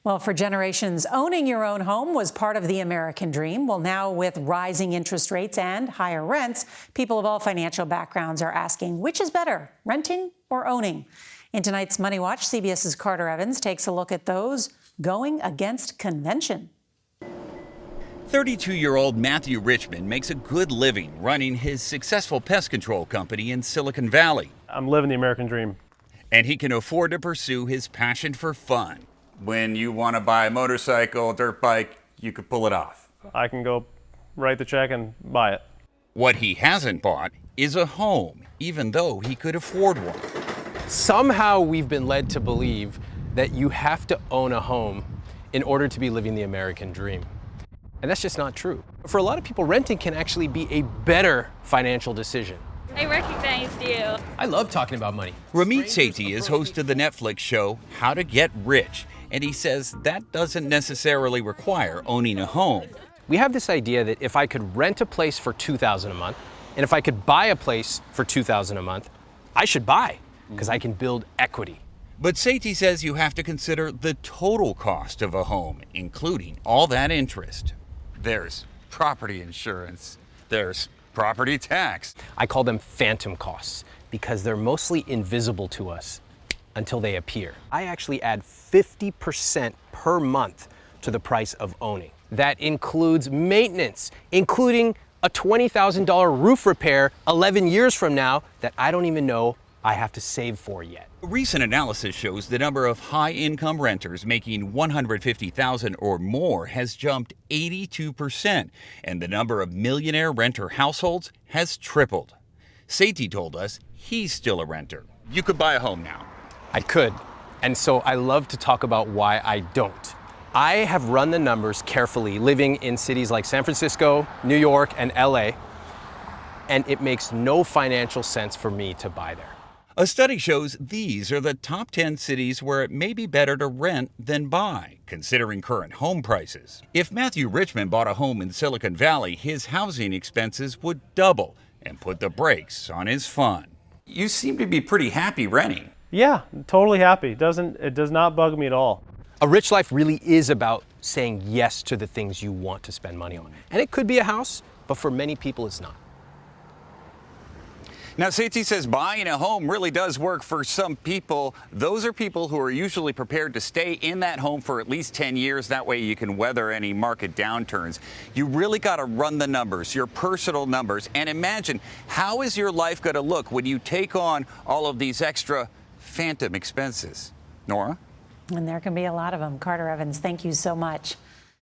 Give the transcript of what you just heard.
Well, for generations, owning your own home was part of the American dream. Well, now with rising interest rates and higher rents, people of all financial backgrounds are asking, which is better, renting or owning? In tonight's Money Watch, CBS's Carter Evans takes a look at those going against convention. 32-year-old Matthew Richmond makes a good living running his successful pest control company in Silicon Valley. I'm living the American dream. And he can afford to pursue his passion for fun. When you want to buy a motorcycle, dirt bike, you could pull it off. I can go write the check and buy it. What he hasn't bought is a home, even though he could afford one. Somehow we've been led to believe that you have to own a home in order to be living the American dream. And that's just not true. For a lot of people, renting can actually be a better financial decision. I recognized you. I love talking about money. Ramit Sethi is host of the Netflix show How to Get Rich, and he says that doesn't necessarily require owning a home. We have this idea that if I could rent a place for $2,000 a month, and if I could buy a place for $2,000 a month, I should buy, because I can build equity. But Sethi says you have to consider the total cost of a home, including all that interest. There's property insurance. There's property tax. I call them phantom costs because they're mostly invisible to us until they appear. I actually add 50% per month to the price of owning. That includes maintenance, including a $20,000 roof repair 11 years from now that I don't even know I have to save for yet. Recent analysis shows the number of high-income renters making $150,000 or more has jumped 82%, and the number of millionaire renter households has tripled. Sethi told us he's still a renter. You could buy a home now. I could, and so I love to talk about why I don't. I have run the numbers carefully, living in cities like San Francisco, New York, and LA, and it makes no financial sense for me to buy there. A study shows these are the top 10 cities where it may be better to rent than buy, considering current home prices. If Matthew Richmond bought a home in Silicon Valley, his housing expenses would double and put the brakes on his fun. You seem to be pretty happy renting. Yeah, totally happy. It does not bug me at all. A rich life really is about saying yes to the things you want to spend money on. And it could be a house, but for many people it's not. Now, Sethi says buying a home really does work for some people. Those are people who are usually prepared to stay in that home for at least 10 years. That way you can weather any market downturns. You really got to run the numbers, your personal numbers, and imagine how is your life going to look when you take on all of these extra phantom expenses. Norah? And there can be a lot of them. Carter Evans, thank you so much.